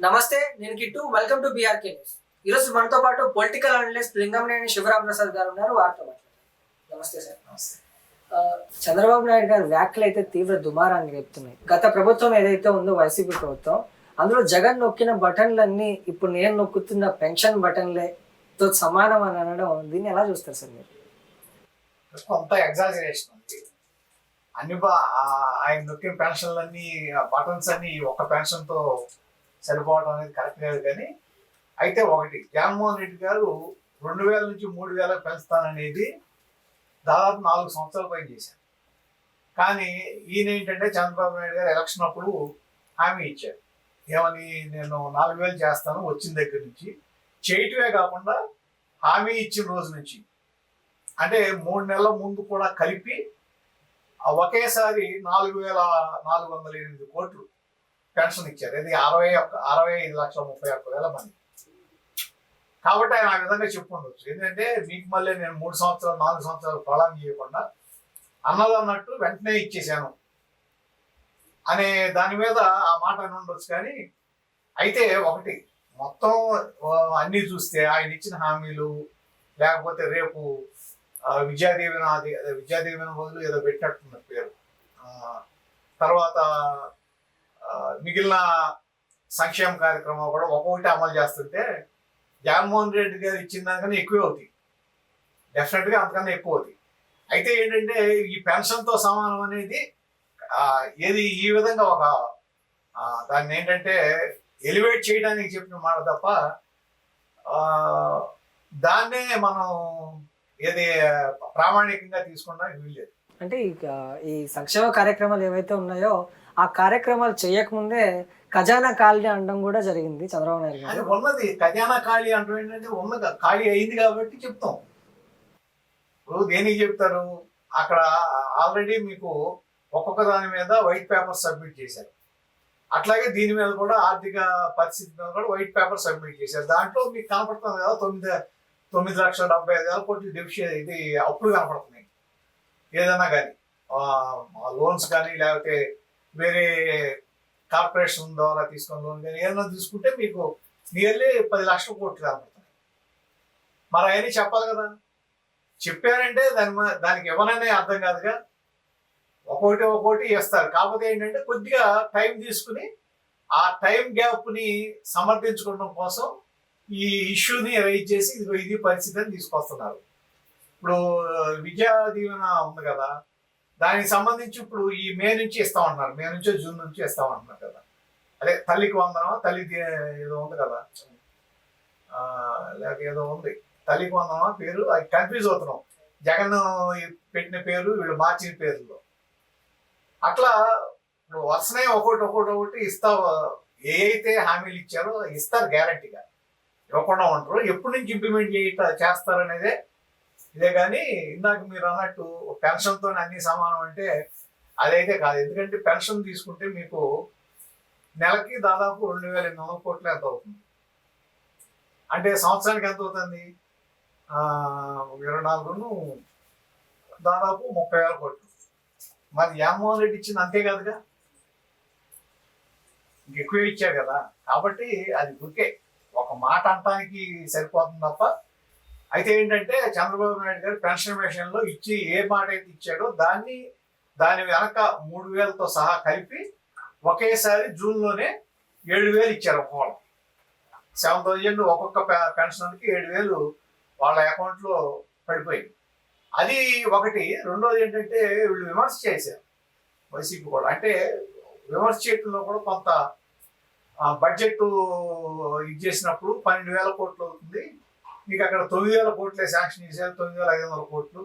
నమస్తే, నేను Kittu. Welcome to BRK news. ఈరోజు మనతో పాటు పొలిటికల్ అనలిస్ట్ లింగంనేని శివరాం ప్రసాద్ గారు ఉన్నారు. వారితో మాట్లాడతారు. నమస్తే సార్. నమస్తే. చంద్రబాబు నాయుడు గారి వ్యాఖ్యలు అయితే తీవ్ర దుమారాన్ని రేపుతున్నాయి. గత ప్రభుత్వం ఏదైతే ఉందో వైసీపీ ప్రభుత్వం, అందులో జగన్ నొక్కిన బటన్లన్నీ ఇప్పుడు నేను నొక్కుతున్న పెన్షన్ బటన్లతో సమానం అని అనడం, దీన్ని ఎలా చూస్తారు సార్ మీరు? కొంత ఎగ్జాజరేషన్ ఉంది. అన్ని ఆయన నొక్కిన పెన్షన్లన్నీ బటన్స్ అన్ని ఒక పెన్షన్ తో సరిపోవడం అనేది కరెక్ట్ కాదు. కానీ అయితే ఒకటి, జగన్మోహన్ రెడ్డి గారు 2000 నుంచి 3000 పెంచుతాననేది దాదాపు 4 సంవత్సరాల పైన చేశారు. కానీ ఈయన ఏంటంటే చంద్రబాబు నాయుడు గారు ఎలక్షన్ అప్పుడు హామీ ఇచ్చారు. ఏమని, నేను 4000 చేస్తాను వచ్చిన దగ్గర నుంచి. చేయటమే కాకుండా హామీ ఇచ్చిన రోజు నుంచి అంటే 3 నెలల ముందు కూడా కలిపి ఒకేసారి 4408 కోట్లు పెన్షన్ ఇచ్చారు. ఇది 65,31,000 మంది. కాబట్టి ఆయన ఆ విధంగా చెప్పుకుండొచ్చు. ఎందుకంటే మీకు మళ్ళీ నేను 3 సంవత్సరాలు 4 సంవత్సరాలు ప్రళాం చేయకుండా అన్నదన్నట్టు వెంటనే ఇచ్చేసాను అనే దాని మీద ఆ మాట అని ఉండొచ్చు. కానీ అయితే ఒకటి, మొత్తం అన్నీ చూస్తే ఆయన ఇచ్చిన హామీలు, లేకపోతే రేపు విద్యాదీవెన బదులు ఏదో పెట్టినట్టున్న పేరు, తర్వాత మిగిలిన సంక్షేమ కార్యక్రమాలు కూడా ఒక్కొక్కటి అమలు చేస్తుంటే జగన్మోహన్ రెడ్డి గారు ఇచ్చిన దానికన్నా ఎక్కువే అవుతాయి. డెఫినెట్గా అంతకన్నా ఎక్కువ అవుతాయి. అయితే ఏంటంటే ఈ పెన్షన్తో సమానం అనేది ఏది ఈ విధంగా ఒక దాన్ని ఏంటంటే ఎలివేట్ చేయడానికి చెప్పిన మాట తప్ప దాన్నే మనం ఏది ప్రామాణికంగా తీసుకోవడానికి వీల్లేదు. అంటే ఈ సంక్షేమ కార్యక్రమాలు ఏవైతే ఉన్నాయో ఆ కార్యక్రమాలు చేయకముందే ఖజానా ఖాళీ అనడం కూడా జరిగింది చంద్రబాబు నాయుడు గారు. అది ఉన్నది ఖజానా ఖాళీ అంటారు. ఏంటంటే ఉన్నది ఖాళీ అయింది కాబట్టి చెప్తాం. ఇప్పుడు దేనికి చెప్తారు, అక్కడ ఆల్రెడీ మీకు ఒక్కొక్క దాని మీద వైట్ పేపర్ సబ్మిట్ చేశారు. అట్లాగే దీని మీద కూడా ఆర్థిక పరిస్థితి మీద కూడా వైట్ పేపర్ సబ్మిట్ చేశారు. దాంట్లో మీకు కనపడుతుంది కదా 9,70,5,000 కోట్లు డెఫిషియట్, ఇది అప్పులు కనపడుతున్నాయి. ఏదైనా కానీ లోన్స్ కానీ లేకపోతే వేరే కార్పొరేషన్ ద్వారా తీసుకున్న లోన్ కానీ ఏదైనా తీసుకుంటే మీకు నియర్లీ 10 లక్షల కోట్లు కనపడుతున్నాయి. మరి అవన్నీ చెప్పాలి కదా. చెప్పారంటే దానికి ఎవరైనా అర్థం కాదుగా. ఒక్కొక్కటి వేస్తారు. కాకపోతే ఏంటంటే కొద్దిగా టైం తీసుకుని ఆ టైం గ్యాప్ని సమర్థించుకోవడం కోసం ఈ ఇష్యూని రైజ్ చేసి ఇది పరిస్థితి అని తీసుకొస్తున్నారు. ఇప్పుడు విద్యా దీవెన ఉంది కదా, దానికి సంబంధించి ఇప్పుడు ఈ మే నుంచి ఇస్తామంటున్నారు. మే నుంచో జూన్ నుంచి ఇస్తామంటున్నారు కదా. అదే తల్లికి వందనమా, తల్లికి ఏదో ఉంది కదా, లేక ఏదో ఉంది, తల్లికి వందనమా పేరు, అది కన్ఫ్యూజ్ అవుతున్నాం. జగన్ పెట్టిన పేరు, వీళ్ళు మార్చిన పేర్లు. అట్లా ఇప్పుడు వరుసనే ఒకటి ఇస్తా. ఏ అయితే హామీలు ఇచ్చారో ఇస్తారు గ్యారంటీగా, ఇవ్వకుండా ఉంటారు. ఎప్పటి నుంచి ఇంప్లిమెంట్ చేస్తారనేదే ఇదే. కానీ ఇందాక మీరు అన్నట్టు పెన్షన్తో అన్ని సమానం అంటే అదైతే కాదు. ఎందుకంటే పెన్షన్ తీసుకుంటే మీకు నెలకి దాదాపు 2,800 కోట్లు ఎంత అవుతుంది అంటే సంవత్సరానికి ఎంత అవుతుంది, 24 దాదాపు 30,000 కోట్లు. మరి జగన్మోహన్ రెడ్డి ఇచ్చింది అంతే కాదుగా, ఇంకెక్కువే ఇచ్చారు కదా. కాబట్టి అది ఊరికే ఒక మాట అనటానికి సరిపోతుంది తప్ప. అయితే ఏంటంటే చంద్రబాబు నాయుడు గారు పెన్షన్ విషయంలో ఏ మాట అయితే ఇచ్చాడో దాని వెనక 3,000తో సహా కలిపి ఒకేసారి జూన్లోనే 7,000 ఇచ్చారు. ఒక్కొక్కరు 7,000 ఒక్కొక్క పెన్షన్కి 7,000 వాళ్ళ అకౌంట్లో పడిపోయింది. అది ఒకటి. రెండోది ఏంటంటే వీళ్ళు విమర్శ చేశారు వైసీపీ కూడా. అంటే విమర్శ చేయడంలో కూడా కొంత బడ్జెట్ ఇది చేసినప్పుడు 12,000 కోట్లు అవుతుంది, మీకు అక్కడ 9,000 కోట్లే శాంక్షన్ చేశారు, 9,500 కోట్లు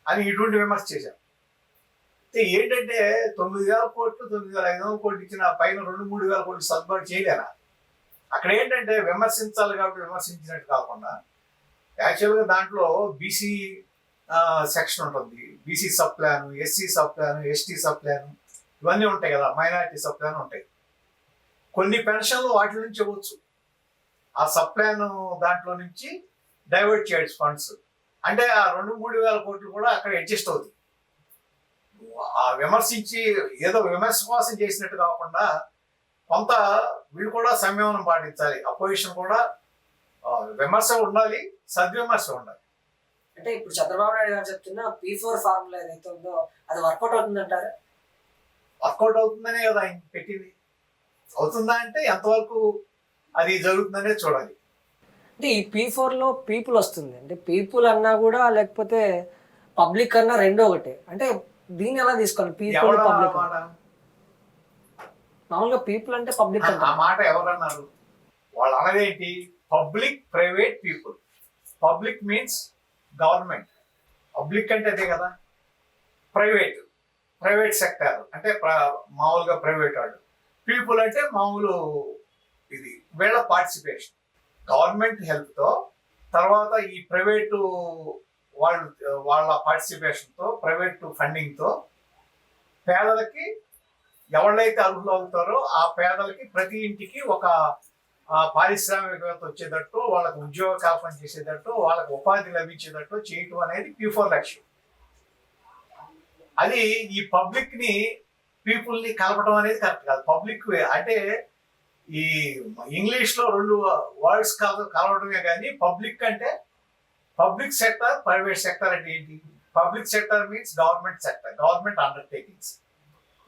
అని ఇటువంటి విమర్శ చేశారు. ఏంటంటే 9,000 కోట్లు 9,500 కోట్లు ఇచ్చిన పైన 2,000-3,000 కోట్లు సర్దుబాటు చేయలేరా? అక్కడ ఏంటంటే విమర్శించాలి కాబట్టి విమర్శించినట్టు కాకుండా యాక్చువల్గా దాంట్లో బీసీ సెక్షన్ ఉంటుంది, BC sub plan, SC sub plan, ST sub plan, ఇవన్నీ ఉంటాయి కదా, మైనారిటీ సబ్ ప్లాన్ ఉంటాయి. కొన్ని పెన్షన్లు వాటి నుంచి ఇవ్వచ్చు. ఆ సబ్ ప్లాన్ దాంట్లో నుంచి డైవర్ట్ చేయొచ్చు ఫండ్స్. అంటే ఆ 2,000-3,000 కోట్లు కూడా అక్కడ అడ్జస్ట్ అవుతాయి. ఆ విమర్శించి ఏదో విమర్శ కోసం చేసినట్టు కాకుండా కొంత వీళ్ళు కూడా సంయమనం పాటించాలి. అపోజిషన్ కూడా విమర్శ ఉండాలి, సద్విమర్శ ఉండాలి. అంటే ఇప్పుడు చంద్రబాబు నాయుడు గారు చెప్తున్న P4 ఫార్ములా ఏదైతే ఉందో అది వర్కౌట్ అవుతుందంటారా? వర్కౌట్ అవుతుందనే కదా ఆయన పెట్టింది. అవుతుందా అంటే ఎంతవరకు అది జరుగుతుందనే చూడాలి. అంటే ఈ P4లో పీపుల్ వస్తుంది, అంటే పీపుల్ అన్నా కూడా లేకపోతే పబ్లిక్ అన్నా రెండో ఒకటే, అంటే దీన్ని ఎలా తీసుకోవాలి? పీపుల్ ఎవరు పబ్లిక్, మాట మామూలుగా పీపుల్ అంటే పబ్లిక్ ఆ అంటారు. మాట ఎవరన్నారు? వాళ్ళు అన్నదేంటి? Public private people. Public means government. Public అంటే అదే కదా. ప్రైవేట్ ప్రైవేట్ సెక్టర్ అంటే మామూలుగా ప్రైవేట్ వాళ్ళు. పీపుల్ అంటే మామూలు ఇది వీళ్ళ పార్టిసిపేషన్, గవర్నమెంట్ హెల్ప్తో, తర్వాత ఈ ప్రైవేటు వాళ్ళు వాళ్ళ పార్టిసిపేషన్తో, ప్రైవేట్ ఫండింగ్తో పేదలకి ఎవళ్ళైతే అర్హులు అవుతారో ఆ పేదలకి ప్రతి ఇంటికి ఒక పారిశ్రామికవేత్త వచ్చేటట్టు, వాళ్ళకు ఉద్యోగ కల్పన చేసేటట్టు, వాళ్ళకు ఉపాధి లభించేటట్టు చేయటం అనేది P4 లక్ష్యం. అది ఈ పబ్లిక్ ని పీపుల్ ని కలపడం అనేది కరెక్ట్ కాదు. పబ్లిక్ అంటే ఈ ఇంగ్లీష్ లో రెండు వర్డ్స్ కలవడమే కానీ పబ్లిక్ అంటే పబ్లిక్ సెక్టర్, ప్రైవేట్ సెక్టర్ అంటే ఏంటి? Public sector means government sector, government undertakings.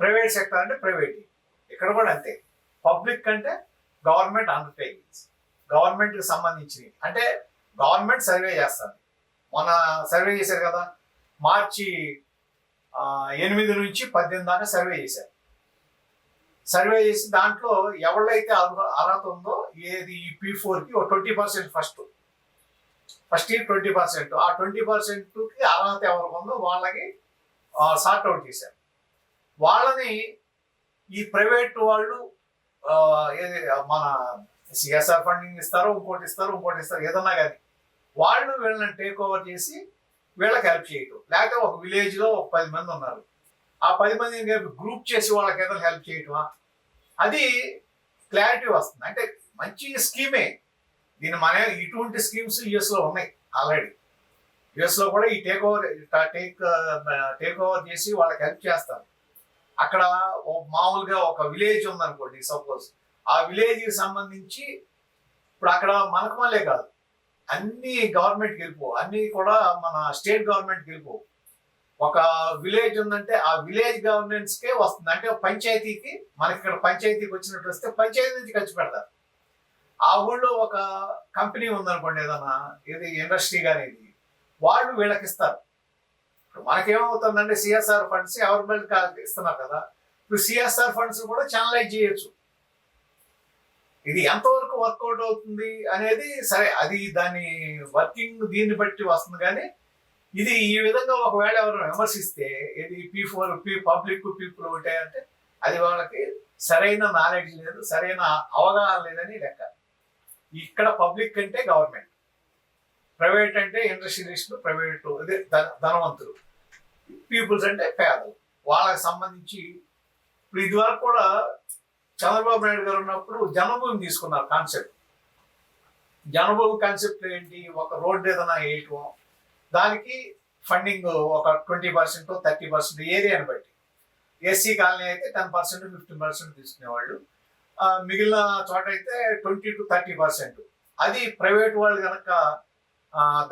Private sector అంటే ప్రైవేట్. ఇక్కడ కూడా అంతే. పబ్లిక్ అంటే గవర్నమెంట్ అండర్టేకింగ్స్, గవర్నమెంట్ కి సంబంధించినవి. అంటే గవర్నమెంట్ సర్వే చేస్తుంది. మొన్న సర్వే చేశారు కదా, మార్చి 8 నుంచి 18 దాకా సర్వే చేశారు. సర్వే చేసి దాంట్లో ఎవళ్ళైతే అర్హత ఉందో ఏది ఈ P4కి 20% ఫస్ట్ ఇయర్ 20%, ఆ 20%కి అర్హత ఎవరికి ఉందో వాళ్ళకి సార్ట్ అవుట్ చేశారు. వాళ్ళని ఈ ప్రైవేట్ వాళ్ళు ఏది మన సిఎస్ఆర్ ఫండింగ్ ఇస్తారో, ఇంకోటి ఇస్తారు ఏదన్నా కానీ వాళ్ళు వీళ్ళని టేక్ ఓవర్ చేసి వీళ్ళకి హెల్ప్ చేయటం. లేకపోతే ఒక విలేజ్ లో ఒక 10 మంది ఉన్నారు, ఆ 10 మందిని గ్రూప్ చేసి వాళ్ళకి ఏదైనా హెల్ప్ చేయటమా, అది క్లారిటీ వస్తుంది. అంటే మంచి స్కీమే. దీన్ని మన ఇటువంటి స్కీమ్స్ యుఎస్ లో ఉన్నాయి ఆల్రెడీ. యుఎస్ లో కూడా ఈ టేక్ ఓవర్ చేసి వాళ్ళకి హెల్ప్ చేస్తారు. అక్కడ మామూలుగా ఒక విలేజ్ ఉందనుకోండి సపోజ్, ఆ విలేజ్ కి సంబంధించి ఇప్పుడు అక్కడ మనకు మళ్ళీ కాదు, అన్ని గవర్నమెంట్కి వెళ్ళిపో, అన్ని కూడా మన స్టేట్ గవర్నమెంట్కి వెళ్ళిపో. ఒక విలేజ్ ఉందంటే ఆ విలేజ్ గవర్నెన్స్ కే వస్తుంది. అంటే పంచాయతీకి, మనకి ఇక్కడ పంచాయతీకి వచ్చినట్టు వస్తే పంచాయతీ నుంచి ఖర్చు పెడతారు. ఆ ఊళ్ళో ఒక కంపెనీ ఉందనుకోండి, ఏదన్నా ఇది ఇండస్ట్రీ కానీ, వాళ్ళు వీళ్ళకి ఇస్తారు. ఇప్పుడు మనకేమవుతుందంటే సిఎస్ఆర్ ఫండ్స్ గవర్నమెంట్ ఇస్తున్నారు కదా, ఇప్పుడు సిఎస్ఆర్ ఫండ్స్ కూడా ఛానలైజ్ చేయొచ్చు. ఇది ఎంతవరకు వర్కౌట్ అవుతుంది అనేది సరే, అది దాని వర్కింగ్ దీన్ని బట్టి వస్తుంది. కానీ ఇది ఈ విధంగా ఒకవేళ ఎవరైనా విమర్శిస్తే ఇది P4 పబ్లిక్ పీపుల్ ఒకటే అంటే అది వాళ్ళకి సరైన నాలెడ్జ్ లేదు, సరైన అవగాహన లేదని లెక్క. ఇక్కడ పబ్లిక్ అంటే గవర్నమెంట్, ప్రైవేట్ అంటే ఇండస్ట్రియలిస్టులు, ప్రైవేట్ అదే ధనవంతులు, పీపుల్స్ అంటే పేదలు. వాళ్ళకి సంబంధించి ఇప్పుడు ఇదివరకు కూడా చంద్రబాబు నాయుడు గారు ఉన్నప్పుడు జనభూమి తీసుకున్నారు కాన్సెప్ట్. జనభూమి కాన్సెప్ట్ ఏంటి? ఒక రోడ్డు ఏదైనా వేయటం, దానికి ఫండింగ్ ఒక 20%, 30% ఏరియాని బట్టి. ఎస్సీ కాలనీ అయితే 10%, 15% తీసుకునేవాళ్ళు. మిగిలిన చోట అయితే 20 to 30%. అది ప్రైవేట్ వాళ్ళు కనుక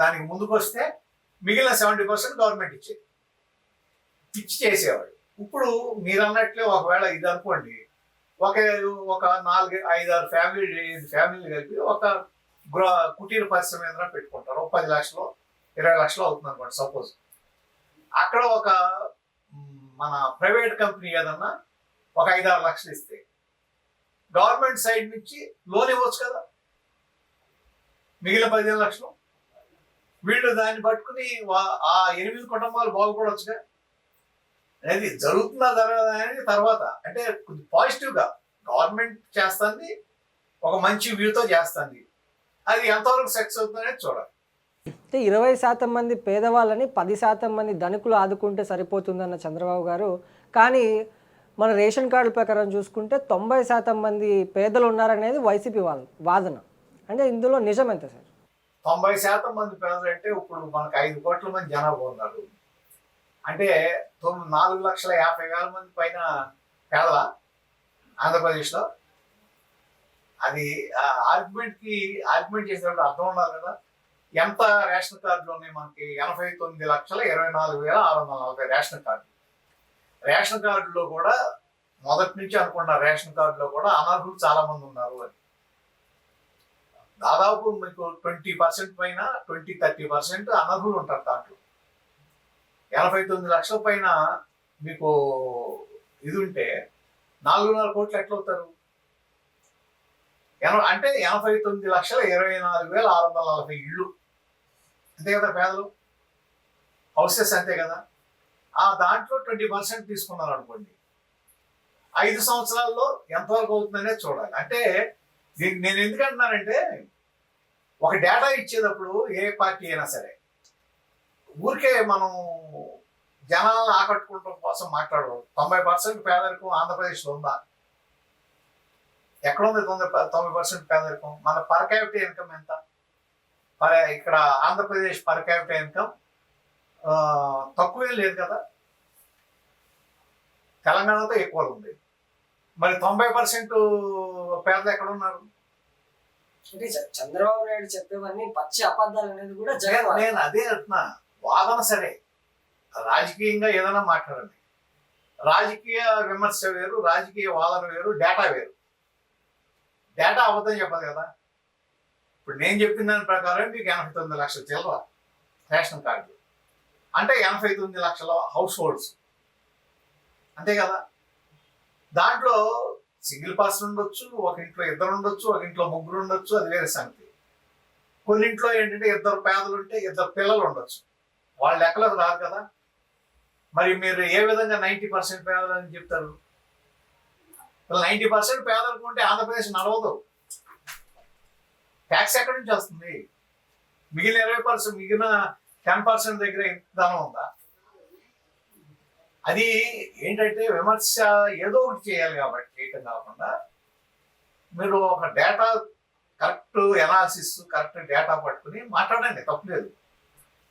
దానికి ముందుకు వస్తే మిగిలిన 70% గవర్నమెంట్ ఇచ్చి చేసేవాళ్ళు. ఇప్పుడు మీరు అన్నట్లే ఒకవేళ ఇది అనుకోండి, ఒక 4-5-6 ఫ్యామిలీలు కలిపి ఒక కుటీర పరిశ్రమ ఏదైనా పెట్టుకుంటారు. 10 లక్షలు 20 లక్షలు అవుతుంది అనుకోండి సపోజ్. అక్కడ ఒక మన ప్రైవేట్ కంపెనీ ఏదన్నా ఒక 5-6 లక్షలు ఇస్తే గవర్నమెంట్ సైడ్ నుంచి లోన్ ఇవ్వచ్చు కదా, మిగిలిన 15 లక్షలు వీళ్ళు దాన్ని పట్టుకుని ఆ 8 కుటుంబాలు బాగుపడవచ్చుగా. అనేది జరుగుతుందా జరగదా అనేది తర్వాత. అంటే కొంచెం పాజిటివ్గా గవర్నమెంట్ చేస్తుంది, ఒక మంచి వ్యూతో చేస్తుంది. అది ఎంతవరకు సక్సెస్ అవుతుంది అనేది చూడాలి. అంటే 20% మంది పేదవాళ్ళని 10% మంది ధనికులు ఆదుకుంటే సరిపోతుందన్న చంద్రబాబు గారు, కానీ మన రేషన్ కార్డుల ప్రకారం చూసుకుంటే 90% మంది పేదలు ఉన్నారనేది వైసీపీ వాళ్ళ వాదన. అంటే ఇందులో నిజం ఎంత సార్? 90% మంది పేదలు అంటే ఇప్పుడు మనకు 5 కోట్ల మంది జనాభా ఉన్నారు. అంటే 4,50,000 మంది పైన పేదల ఆంధ్రప్రదేశ్లో అది ఆర్గ్యుమెంట్ చేసినప్పుడు అర్థం ఉండాలి కదా. ఎంత రేషన్ కార్డులు ఉన్నాయి మనకి? 89,24,640 రేషన్ కార్డులు. రేషన్ కార్డులో కూడా మొదటి నుంచి అనుకున్న రేషన్ కార్డులో కూడా అనర్హులు చాలా మంది ఉన్నారు అని. దాదాపు మీకు 20% పైన 20-30% అనర్హులు ఉంటారు దాంట్లో. 89 లక్షల పైన మీకు ఇది ఉంటే 4.5 కోట్లు ఎట్లా అవుతారు? అంటే 89,24,640 ఇళ్ళు అంతే కదా పేదలు, హౌసెస్ అంతే కదా. ఆ దాంట్లో 20% తీసుకున్నారు అనుకోండి, 5 సంవత్సరాల్లో ఎంతవరకు అవుతుందనే చూడాలి. అంటే నేను ఎందుకంటున్నానంటే, ఒక డేటా ఇచ్చేటప్పుడు ఏ పార్టీ అయినా సరే ఊరికే మనం జనాలను ఆకట్టుకోవడం కోసం మాట్లాడడం. 90% పేదరికం ఆంధ్రప్రదేశ్లో ఉందా? ఎక్కడ ఉంది 90% పేదరికం? మన పర్ క్యాపిటల్ ఇన్కమ్ ఎంత? ఇక్కడ ఆంధ్రప్రదేశ్ పర్ క్యాపిటల్ ఇన్కమ్ తక్కువేం లేదు కదా, తెలంగాణతో ఎక్కువ ఉంది. మరి 90% పేదలు ఎక్కడ ఉన్నారు? అంటే చంద్రబాబు నాయుడు చెప్పేవన్నీ పచ్చి అబద్ధాలు అనేది కూడా జగన్. నేను అదే అంటున్నా, వాదన సరే, రాజకీయంగా ఏదైనా మాట్లాడండి. రాజకీయ విమర్శ వేరు, రాజకీయ వాదన వేరు, డేటా వేరు. డేటా అబద్ధం చెప్పదు కదా. ఇప్పుడు నేను చెప్పిన దాని ప్రకారం మీకు 89 లక్షల చిల్లర రేషన్ కార్డు అంటే 89 లక్షల హౌస్ హోల్డ్స్ అంతే కదా. దాంట్లో సింగిల్ పర్సన్ ఉండొచ్చు, ఒక ఇంట్లో 2 ఉండొచ్చు, ఒక ఇంట్లో 3 ఉండొచ్చు, అది వేరే సంగతి. కొన్నింట్లో ఏంటంటే 2 పేదలు ఉంటే 2 పిల్లలు ఉండొచ్చు, వాళ్ళ లెక్కలకు రాదు కదా. మరి మీరు ఏ విధంగా 90% పేదలు అని చెప్తారు? 90% పేదలకు ఉంటే ఆంధ్రప్రదేశ్ నడవదు. ట్యాక్స్ ఎక్కడి నుంచి వస్తుంది? మిగిలిన 20%, మిగిలిన 10% దగ్గర ధనం ఉందా? అది ఏంటంటే విమర్శ ఏదో ఒకటి చేయాలి కాబట్టి చేయటం కాకుండా మీరు ఒక data correct analysis, correct data పట్టుకుని మాట్లాడండి, తప్పులేదు.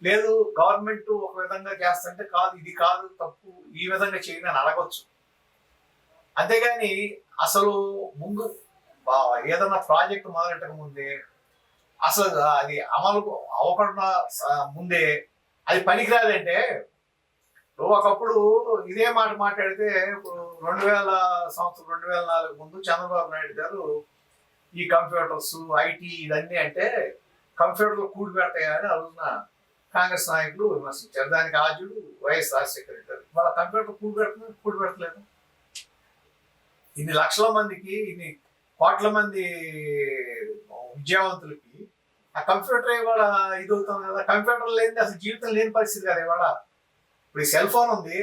లేదు గవర్నమెంట్ ఒక విధంగా చేస్తుంటే కాదు, ఇది కాదు తప్పు, ఈ విధంగా చేయని అని అడగొచ్చు. అంతేగాని అసలు ముందు ఏదన్నా ప్రాజెక్ట్ మొదలెట్టక ముందే, అసలు అది అమలు అవ్వకుండా ముందే అది పనికిరాదంటే, ఒకప్పుడు ఇదే మాట మాట్లాడితే, ఇప్పుడు 2004 ముందు చంద్రబాబు నాయుడు గారు ఈ కంప్యూటర్స్, ఐటీ ఇవన్నీ అంటే కంప్యూటర్లు కూడి పెడతాయని అడుగుతున్న కాంగ్రెస్ నాయకులు విమర్శించారు. దానికి ఆద్యుడు వైఎస్ రాజశేఖర రెడ్డి గారు. వాళ్ళ కంప్యూటర్ కూడి పెడతలేదు. ఇన్ని లక్షల మందికి, ఇన్ని కోట్ల మంది విద్యావంతులకి ఆ కంప్యూటర్ ఇవాళ ఇది అవుతుంది కదా. కంప్యూటర్ లేని అసలు జీవితం లేని పరిస్థితి కదా ఇవాళ. ఇప్పుడు ఈ సెల్ ఫోన్ ఉంది,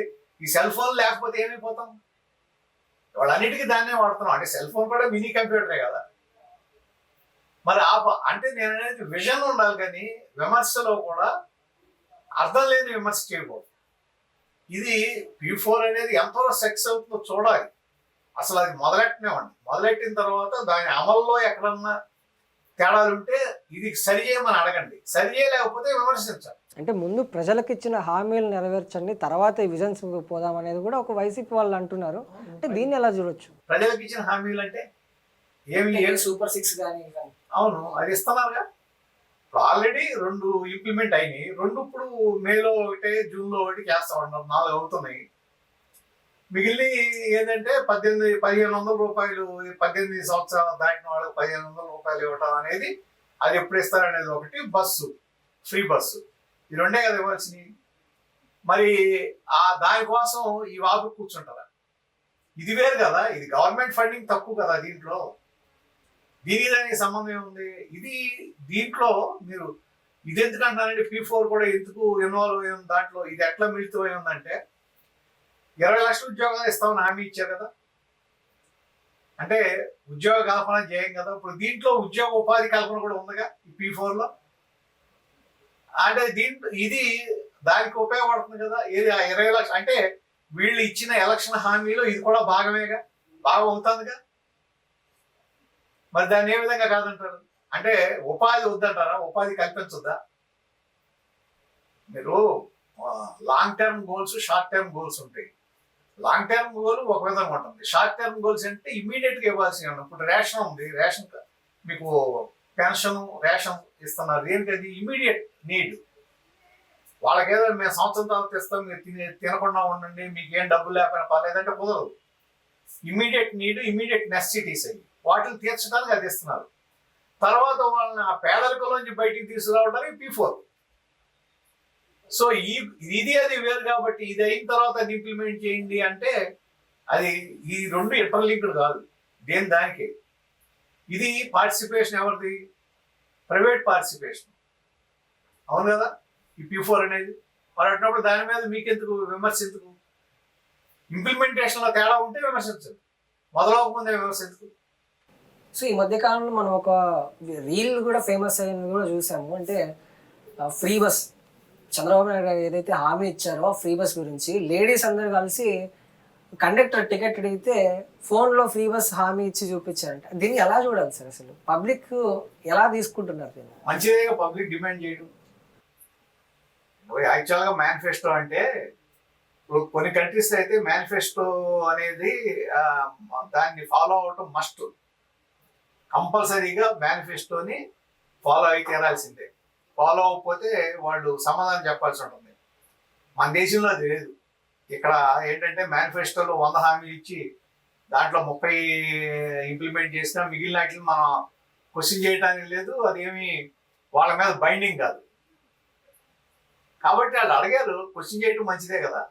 ఈ సెల్ ఫోన్ లేకపోతే ఏమైపోతాం? వాళ్ళన్నిటికీ దాన్నే వాడుతున్నాం. అంటే సెల్ ఫోన్ కూడా మినీ కంప్యూటరే కదా. మరి అంటే నేను అనేది విజన్ ఉండాలి, కానీ విమర్శలో కూడా అర్థం లేని విమర్శ చేయకూడదు. ఇది P4 అనేది ఎంతవరకు సక్సెస్ అవుతుందో చూడాలి. అసలు అది మొదలెట్టనివ్వండి. మొదలెట్టిన తర్వాత దాని అమల్లో ఎక్కడన్నా తేడాలుంటే ఇది సరి చేయమని అడగండి, సరి చేయలేకపోతే విమర్శించాలి. అంటే ముందు ప్రజలకు ఇచ్చిన హామీలు నెరవేర్చండి, తర్వాత ఈ విజన్స్ పోదాం అనేది కూడా ఒక వైసీపీ వాళ్ళు అంటున్నారు. అంటే దీన్ని ఎలా చూడొచ్చు? ప్రజలకు ఇచ్చిన హామీలు అంటే ఏమి? సూపర్ 6 కానీ అవును, అది ఇస్తున్నారుగా. ఆల్రెడీ 2 ఇంప్లిమెంట్ అయినాయి, 2 ఇప్పుడు మేలో 1, జూన్లో 1 చేస్తా ఉన్నారు, 4 అవుతున్నాయి. మిగిలిన ఏంటంటే 1,500 రూపాయలు 18 సంవత్సరాలు దాటిన వాళ్ళకి 1,500 రూపాయలు ఇవ్వటం అనేది, అది ఎప్పుడు ఇస్తారనేది ఒకటి. బస్సు, ఫ్రీ బస్సు, ఈ 2 కదా ఇవ్వాల్సినవి. మరి దానికోసం ఈ వాపు కూర్చుంటారా? ఇది వేరు కదా, ఇది గవర్నమెంట్ ఫండింగ్ తక్కువ కదా దీంట్లో. దీనికి దానికి సంబంధం ఏముంది? ఇది దీంట్లో మీరు ఇది ఎందుకు అంటున్నారంటే, P4 కూడా ఎందుకు ఇన్వాల్వ్ అయ్యి ఉంది దాంట్లో? ఇది ఎట్లా మిళితం అయి ఉందంటే, 20 లక్షల ఉద్యోగాలు ఇస్తామని హామీ ఇచ్చారు కదా. అంటే ఉద్యోగ కల్పన చేయం కదా. ఇప్పుడు దీంట్లో ఉద్యోగ ఉపాధి కల్పన కూడా ఉందిగా ఈ P4లో. అంటే ఇది దానికి ఉపయోగపడుతుంది కదా. ఏది 20 లక్షలు అంటే వీళ్ళు ఇచ్చిన ఎలక్షన్ హామీలో ఇది కూడా భాగమేగా, భాగం అవుతుందిగా. మరి దాన్ని ఏ విధంగా కాదంటారు? అంటే ఉపాధి వద్దంటారా? ఉపాధి కల్పించొద్దా? మీరు long term goals, short term goals ఉంటాయి. లాంగ్ టర్మ్ గోల్ ఒక విధంగా ఉంటుంది, షార్ట్ టర్మ్ గోల్స్ అంటే ఇమీడియట్ గా ఇవ్వాల్సి ఉంది. ఇప్పుడు రేషన్ ఉంది, రేషన్ మీకు పెన్షన్ రేషన్ ఇస్తున్నారు, దేనికది ఇమీడియట్ నీడ్. వాళ్ళకేదో మేము సంవత్సరం తర్వాత ఇస్తాం, మీరు తినకుండా ఉండండి, మీకు ఏం డబ్బులు లేకపోయినా పర్లేదంటే కుదరదు. ఇమీడియట్ నీడ్, ఇమీడియట్ నెసెసిటీస్ అయ్యి వాటిని తీర్చడానికి అది ఇస్తున్నారు. తర్వాత వాళ్ళని ఆ పేదరికంలోంచి బయటికి తీసుకురావడానికి P4. సో ఇది అది వేరు కాబట్టి ఇది అయిన తర్వాత అది ఇంప్లిమెంట్ చేయండి అంటే అది ఈ రెండు ఇంటర్లింక్డ్ కాదు, దేని దానికి. ఇది పార్టిసిపేషన్ ఎవరిది? ప్రైవేట్ పార్టిసిపేషన్, అవును కదా ఈ P4 అనేది. మరి అన్నప్పుడు దాని మీద మీకెందుకు విమర్శ? ఎందుకు? ఇంప్లిమెంటేషన్లో తేడా ఉంటే విమర్శించండి, మొదలవకముందే విమర్శించదు. సో ఈ మధ్య కాలంలో మనం ఒక రీల్ కూడా ఫేమస్ అయింది కూడా చూసాము. అంటే ఫ్రీ బస్, చంద్రబాబు నాయుడు గారు ఏదైతే హామీ ఇచ్చారో ఫ్రీ బస్ గురించి, లేడీస్ అందరు కలిసి కండక్టర్ టికెట్ అడిగితే ఫోన్లో ఫ్రీ బస్ హామీ ఇచ్చి చూపించారంట. దీన్ని ఎలా చూడాలి సార్? అసలు పబ్లిక్ ఎలా తీసుకుంటున్నారు దీన్ని? మంచిదేగా పబ్లిక్ డిమాండ్ చేయడం. యాక్చువల్గా మేనిఫెస్టో అంటే ఇప్పుడు కొన్ని కంట్రీస్ అయితే మేనిఫెస్టో అనేది దాన్ని ఫాలో అవటం మస్ట్, కంపల్సరీగా మేనిఫెస్టోని ఫాలో అయి తీరాల్సిందే. ఫాలో అవ్వకపోతే వాళ్ళు సమాధానం చెప్పాల్సి ఉంటుంది. మన దేశంలో అది లేదు. ఇక్కడ ఏంటంటే మేనిఫెస్టోలో 100 హామీలు ఇచ్చి దాంట్లో 30 ఇంప్లిమెంట్ చేసినా మిగిలిన వాటిని మనం క్వశ్చన్ చేయడానికి లేదు, అదేమి వాళ్ళ మీద బైండింగ్ కాదు. కాబట్టి వాళ్ళు అడిగారు, క్వశ్చన్ చేయడం మంచిదే కదా.